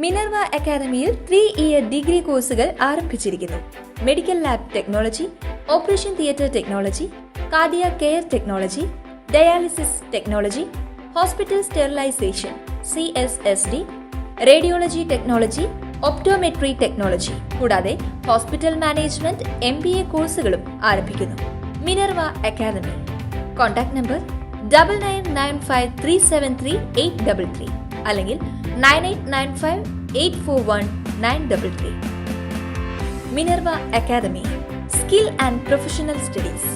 Minerva അക്കാദമിയിൽ 3-ഇയർ degree കോഴ്സുകൾ ആരംഭിച്ചിരിക്കുന്നു. Medical lab technology, operation theatre technology, cardiac care technology, dialysis technology, hospital sterilisation (CSSD), radiology technology, optometry technology കൂടാതെ hospital management MBA കോഴ്സുകളും ആരംഭിക്കുന്നു. Minerva academy. Contact number 9995373833 അല്ലെങ്കിൽ 9895841933. Minerva academy, skill and professional studies.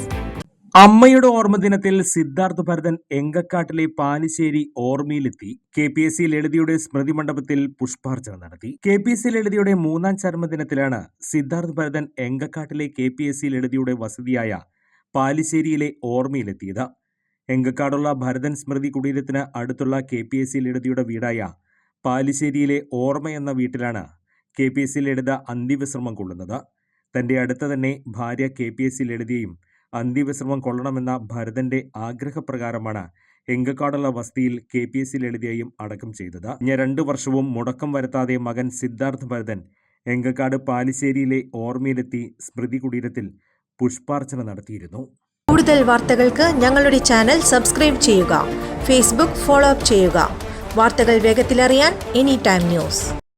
അമ്മയുടെ ഓർമ്മദിനത്തിൽ Siddharth Bharathan എങ്കക്കാട്ടിലെ Palissery ഓർമ്മയിലെത്തി KPSC ലളിതയുടെ സ്മൃതി മണ്ഡപത്തിൽ പുഷ്പാർച്ചന നടത്തി. KPSC ലളിതയുടെ 3-ാം ചരമദിനത്തിലാണ് Siddharth Bharathan എങ്കക്കാട്ടിലെ KPSC ലളിതയുടെ വസതിയായ പാലിശ്ശേരിയിലെ ഓർമ്മയിലെത്തിയത്. എങ്കക്കാടുള്ള ഭരതൻ സ്മൃതി കുടീരത്തിന് അടുത്തുള്ള KPSC ലളിതയുടെ വീടായ പാലിശ്ശേരിയിലെ ഓർമ്മ എന്ന വീട്ടിലാണ് KPSC ലളിത അന്ത്യവിശ്രമം കൊള്ളുന്നത്. തന്റെ അടുത്ത് തന്നെ ഭാര്യ KPSC ലളിതയും അന്ത്യവിശ്രമം കൊള്ളണമെന്ന ഭരതന്റെ ആഗ്രഹപ്രകാരമാണ് എങ്കക്കാടുള്ള വസതിയിൽ KPSC ലളിതയെയും അടക്കം ചെയ്തത്. കഴിഞ്ഞ 2 വർഷവും മുടക്കം വരുത്താതെ മകൻ സിദ്ധാർത്ഥ് ഭരതൻ എങ്കക്കാട് പാലിശ്ശേരിയിലെ ഓർമ്മയിലെത്തി സ്മൃതി കുടീരത്തിൽ പുഷ്പാർച്ചന നടത്തിയിരുന്നു. കൂടുതൽ വാർത്തകൾക്ക് ഞങ്ങളുടെ ചാനൽ സബ്സ്ക്രൈബ് ചെയ്യുക. ഫേസ്ബുക്ക് ഫോളോ അപ്പ് ചെയ്യുക. വാർത്തകൾ വേഗത്തിലറിയാൻ Anytime News.